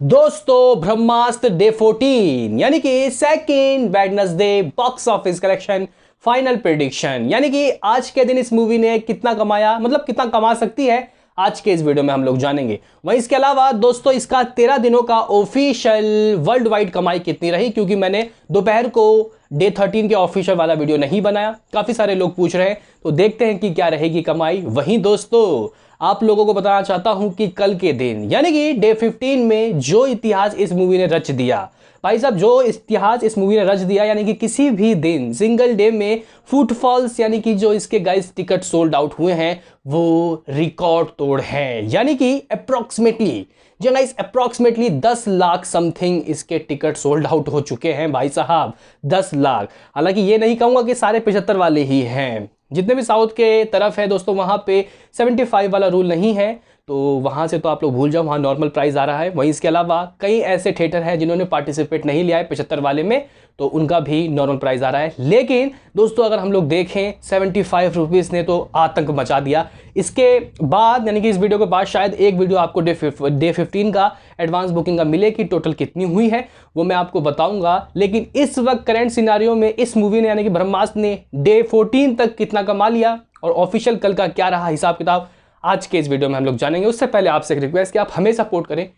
दोस्तों ब्रह्मास्त्र डे 14 यानी कि second Wednesday box office collection final prediction यानी कि आज के दिन इस मूवी ने कितना कमाया, मतलब कितना कमा सकती है, आज के इस वीडियो में हम लोग जानेंगे। वहीं इसके अलावा दोस्तों इसका 13 दिनों का ऑफिशियल वर्ल्ड वाइड कमाई कितनी रही, क्योंकि मैंने दोपहर को डे 13 के ऑफिशियल वाला वीडियो नहीं बनाया, काफी सारे लोग पूछ रहे हैं, तो देखते हैं कि क्या रहेगी कमाई। वहीं दोस्तों आप लोगों को बताना चाहता हूं कि कल के दिन यानी कि डे 15 में जो इतिहास इस मूवी ने रच दिया, भाई साहब जो इतिहास इस मूवी ने रच दिया, यानी कि किसी भी दिन सिंगल डे में फुटफॉल्स यानी कि जो इसके गाइस टिकट सोल्ड आउट हुए हैं वो रिकॉर्ड तोड़ हैं। यानी कि अप्रोक्सीमेटली 10 लाख समथिंग इसके टिकट सोल्ड आउट हो चुके हैं भाई साहब, 10 लाख। हालांकि ये नहीं कहूंगा कि सारे 75 वाले ही हैं, जितने भी साउथ के तरफ है दोस्तों वहां पे 75 वाला रूल नहीं है, तो वहां से तो आप लोग भूल जाओ, वहां नॉर्मल प्राइस आ रहा है। वहीं इसके अलावा कई ऐसे थिएटर हैं जिन्होंने पार्टिसिपेट नहीं लिया है 75 वाले में, तो उनका भी नॉर्मल प्राइस आ रहा है। लेकिन दोस्तों अगर हम लोग देखें 75 रुपीज़ ने तो आतंक मचा दिया। इसके बाद यानी कि इस वीडियो के बाद शायद एक वीडियो आपको डे 15 का एडवांस बुकिंग का मिले कि टोटल कितनी हुई है वो मैं आपको बताऊंगा। लेकिन इस वक्त करंट सिनारियो में इस मूवी ने यानी कि ब्रह्मास्त्र ने डे 14 तक कितना कमा लिया और ऑफिशियल कल का क्या रहा हिसाब किताब, आज के इस वीडियो में हम लोग जानेंगे। उससे पहले आपसे एक रिक्वेस्ट कि आप हमें सपोर्ट करें,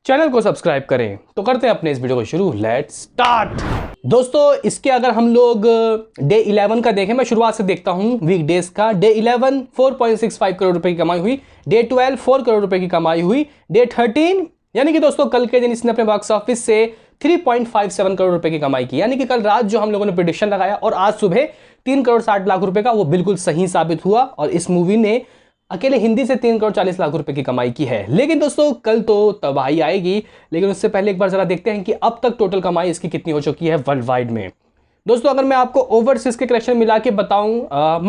चैनल को सब्सक्राइब करें। तो करते हैं अपने इस वीडियो को शुरू, लेट्स स्टार्ट। दोस्तों इसके अगर हम लोग डे 11 का देखें, मैं शुरुआत से देखता हूं वीक डेज का। डे 11 4.65 करोड़ रुपए की कमाई हुई, डे 12 4 करोड़ रुपए की कमाई हुई, डे 13 यानी कि दोस्तों कल के दिन इसने अपने बॉक्स ऑफिस से 3.57 करोड़ रुपए की कमाई की। यानी कि कल रात जो हम लोगों ने प्रेडिक्शन लगाया और आज सुबह 3 करोड़ 60 लाख रुपए का, वो बिल्कुल सही साबित हुआ और इस मूवी ने अकेले हिंदी से 3 करोड़ 40 लाख रुपए की कमाई की है। लेकिन दोस्तों कल तो तबाही आएगी, लेकिन उससे पहले एक बार जरा देखते हैं कि अब तक टोटल कमाई इसकी कितनी हो चुकी है वर्ल्ड वाइड में। दोस्तों अगर मैं आपको ओवरसीज के कलेक्शन मिला के बताऊं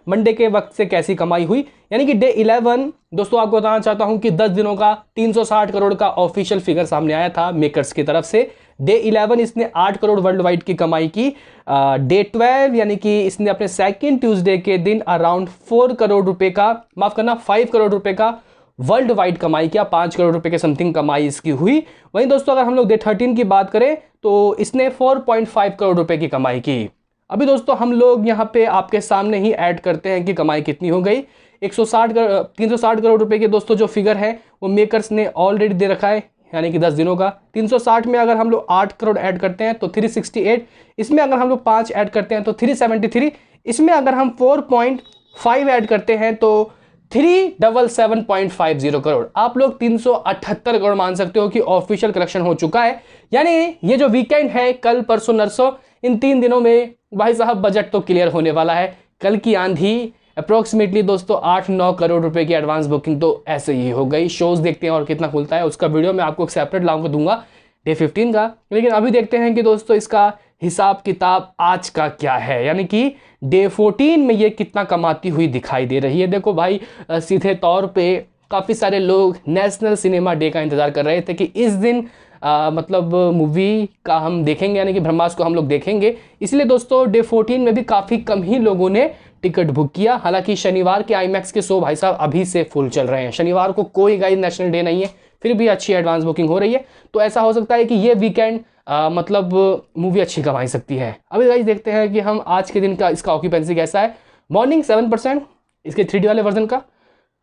मंडे के वक्त से कैसी कमाई हुई, यानी कि डे 11 दोस्तों आपको बताना चाहता हूं कि 10 दिनों का 360 करोड़ का ऑफिशियल फिगर सामने आया था मेकर्स की तरफ से। डे 11 इसने 8 करोड़ वर्ल्ड वाइड की कमाई की। डे 12 यानी कि इसने अपने सेकेंड ट्यूसडे के दिन अराउंड 4 करोड़ रुपए का, माफ करना 5 करोड़ रुपए का वर्ल्ड वाइड कमाई किया, 5 करोड़ रुपए के समथिंग कमाई इसकी हुई। वहीं दोस्तों अगर हम लोग डे 13 की बात करें तो इसने 4.5 करोड़ रुपए की कमाई की। अभी दोस्तों हम लोग यहाँ पे आपके सामने ही ऐड करते हैं कि कमाई कितनी हो गई। 360 करोड़ रुपए के दोस्तों जो फिगर है वो मेकर्स ने ऑलरेडी दे रखा है, यानी कि 10 दिनों का। 360 में अगर हम लोग 8 करोड़ ऐड करते हैं तो 368, इसमें अगर हम लोग 5 ऐड करते हैं तो 373, इसमें अगर हम 4.5 ऐड करते हैं तो 377.50 करोड़। आप लोग 378 करोड़ मान सकते हो कि ऑफिशियल कलेक्शन हो चुका है। यानी ये जो वीकेंड है कल परसों नरसों, इन 3 दिनों में भाई साहब बजट तो क्लियर होने वाला है। कल की आंधी अप्रोक्सीमेटली दोस्तों 8-9 करोड़ रुपए की एडवांस बुकिंग तो ऐसे ही हो गई। शोज देखते हैं और कितना खुलता है, उसका वीडियो मैं आपको एक सेपरेट लाऊंगा दूंगा डे 15 का। लेकिन अभी देखते हैं कि दोस्तों इसका हिसाब किताब आज का क्या है, यानी कि डे 14 में ये कितना कमाती हुई दिखाई दे रही है। देखो भाई सीधे तौर पे काफ़ी सारे लोग नेशनल सिनेमा डे का इंतज़ार कर रहे थे कि इस दिन मतलब मूवी का हम देखेंगे, यानी कि ब्रह्मास्त्र को हम लोग देखेंगे। इसलिए दोस्तों डे 14 में भी काफ़ी कम ही लोगों ने टिकट बुक किया। हालांकि शनिवार के आईमैक्स के शो भाई साहब अभी से फुल चल रहे हैं। शनिवार को कोई गाइस नेशनल डे नहीं है, फिर भी अच्छी एडवांस बुकिंग हो रही है। तो ऐसा हो सकता है कि ये वीकेंड मतलब मूवी अच्छी कमाई सकती है। अभी गाइस देखते हैं कि हम आज के दिन का इसका ऑक्यूपेंसी कैसा है। मॉर्निंग 7% इसके 3D वाले वर्जन का,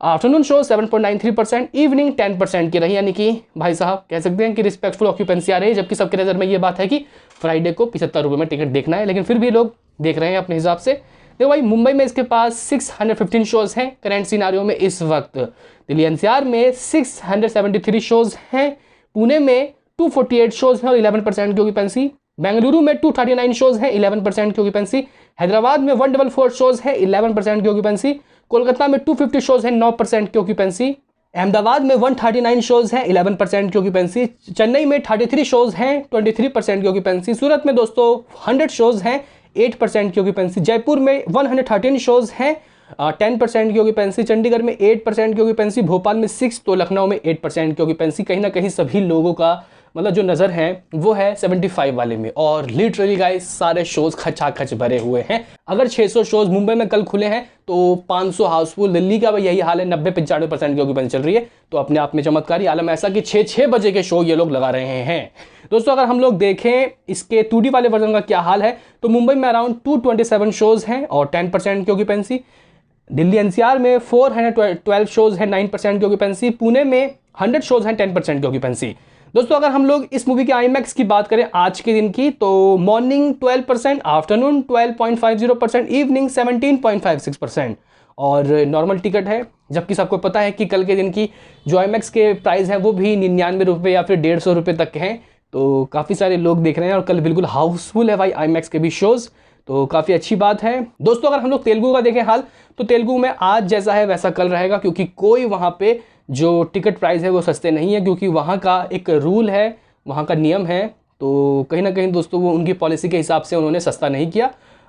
आफ्टरनून शो 7.93%, इवनिंग 10% की रही, यानी कि भाई साहब कह सकते हैं कि रिस्पेक्टफुल ऑक्यूपेंसी आ रही है। जबकि सबके नज़र में ये बात है कि फ्राइडे को 75 रुपये में टिकट देखना है, लेकिन फिर भी लोग देख रहे हैं अपने हिसाब से। देखो भाई मुंबई में इसके पास 615 शोज़ हैं करंट सिनारियो में इस वक्त। दिल्ली एनसीआर में 673 शोज़ हैं, पुणे में 248 शोज़ हैं और 11% की ऑक्यूपेंसी, बेंगलुरु में 239 शोज़ हैं 11% की ऑक्यूपेंसी, हैदराबाद में 144 शोज़ हैं 11% की ऑक्यूपेंसी, कोलकाता में 250 शोज़ हैं 9% की ऑक्यूपेंसी, अहमदाबाद में 139 शोज़ हैं 11% की ऑक्यूपेंसी, चेन्नई में 33 शोज़ हैं 23% की ऑक्यूपेंसी, सूरत में दोस्तों 100 शोज़ हैं 8% की ऑक्यूपेंसी, जयपुर में 113 शोज़ हैं 10% की ऑक्यूपेंसी, चंडीगढ़ में 8% की ऑक्यूपेंसी, भोपाल में 6, तो लखनऊ में 8% की ऑक्यूपेंसी। कहीं ना कहीं सभी लोगों का मतलब जो नज़र है वो है 75 वाले में। और लिटरली गाइस सारे शोज़ खचाखच भरे हुए हैं। अगर 600 शोज़ मुंबई में कल खुले हैं तो 500 हाउसफुल। दिल्ली का भी यही हाल है, 90-95% की ऑक्यूपेंसी चल रही है। तो अपने आप में चमत्कारी आलम ऐसा कि 6-6 बजे के शो ये लोग लगा रहे हैं। दोस्तों अगर हम लोग देखें इसके 2D वाले वर्जन का क्या हाल है तो मुंबई में अराउंड 227 शोज़ हैं और 10% की ऑक्यूपेंसी। दिल्ली एनसीआर में 412 शोज़ हैं, 9% की ऑक्यूपेंसी। पुणे में 100 शोज़ हैं, 10% की ऑक्यूपेंसी। दोस्तों अगर हम लोग इस मूवी के आईमैक्स की बात करें आज के दिन की तो मॉर्निंग 12%, आफ्टरनून 12.50%, इवनिंग 17.56% और नॉर्मल टिकट है। जबकि सबको पता है कि कल के दिन की जो आईमैक्स के प्राइस हैं वो भी 99 रुपये या फिर 150 रुपये तक के हैं। तो काफ़ी सारे लोग देख रहे हैं और कल बिल्कुल हाउसफुल है भाई आईमैक्स के भी शोज़, तो काफ़ी अच्छी बात है। दोस्तों अगर हम लोग तेलुगु का देखें हाल तो तेलुगु में आज जैसा है वैसा कल रहेगा, क्योंकि कोई वहाँ पे जो टिकट प्राइस है वो सस्ते नहीं है, क्योंकि वहाँ का एक रूल है, वहाँ का नियम है। तो कहीं ना कहीं दोस्तों वो उनकी पॉलिसी के हिसाब से उन्होंने सस्ता नहीं किया।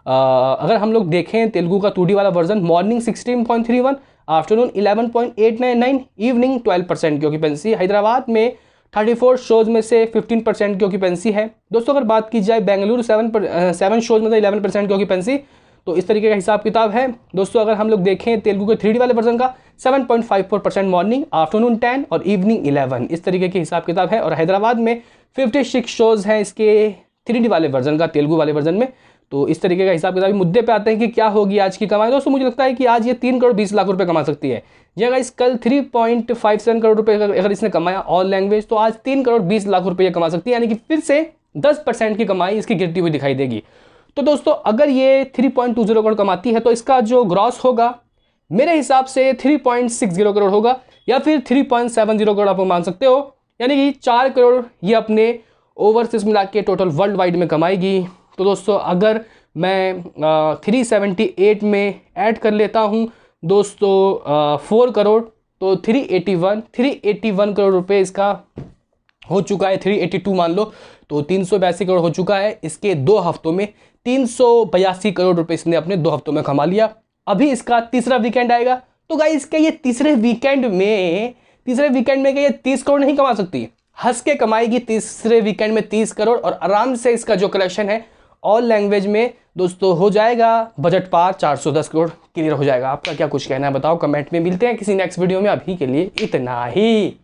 अगर हम लोग देखें तेलुगु का 2D वाला वर्जन, मॉर्निंग 16.31, आफ्टरनून 11.899, इवनिंग 12% की ऑक्यूपेंसी। हैदराबाद में 34 शोज़ में से 15% की ऑक्यूपेंसी है। दोस्तों अगर बात की जाए बेंगलुरु 7 शोज़ में से 11% की ऑक्यूपेंसी। तो इस तरीके का हिसाब किताब है। दोस्तों अगर हम लोग देखें तेलुगु के 3D वाले वर्जन का 7.54% मॉर्निंग, आफ्टरनून 10 और इवनिंग 11, इस तरीके के हिसाब किताब है। और हैदराबाद में 56 शोज़ हैं इसके 3D वाले वर्जन का, तेलुगु वाले वर्जन में। तो इस तरीके का हिसाब किताब। मुद्दे पे आते हैं कि क्या होगी आज की कमाई। दोस्तों मुझे लगता है कि आज ये 3 करोड़ 20 लाख रुपए कमा सकती है। जी गाइस कल 3.57 करोड़ रुपए अगर इसने कमाया ऑल लैंग्वेज तो आज 3 करोड़ 20 लाख रुपए कमा सकती है, यानी कि फिर से 10% की कमाई इसकी गिरती हुई दिखाई देगी। तो दोस्तों अगर ये 3.20 करोड़ कमाती है तो इसका जो ग्रॉस होगा मेरे हिसाब से 3.60 करोड़ होगा, या फिर 3.70 करोड़ आप मान सकते हो, यानी कि 4 करोड़ ये अपने ओवरसीज मिला के टोटल वर्ल्ड वाइड में कमाएगी। तो दोस्तों अगर मैं 378 में ऐड कर लेता हूँ दोस्तों 4 करोड़, तो 381 करोड़ रुपए इसका हो चुका है। 382 मान लो तो 382 करोड़ हो चुका है इसके 2 हफ्तों में। 382 करोड़ रुपए इसने अपने 2 हफ्तों में कमा लिया। अभी इसका तीसरा वीकेंड आएगा तो गाइस क्या ये तीसरे वीकेंड में क्या ये 30 करोड़ नहीं कमा सकती? हंस के कमाएगी तीसरे वीकेंड में 30 करोड़ और आराम से इसका जो कलेक्शन है ऑल लैंग्वेज में दोस्तों हो जाएगा बजट पार 410 करोड़ क्लियर हो जाएगा। आपका क्या कुछ कहना है बताओ कमेंट में। मिलते हैं किसी नेक्स्ट वीडियो में, अभी के लिए इतना ही।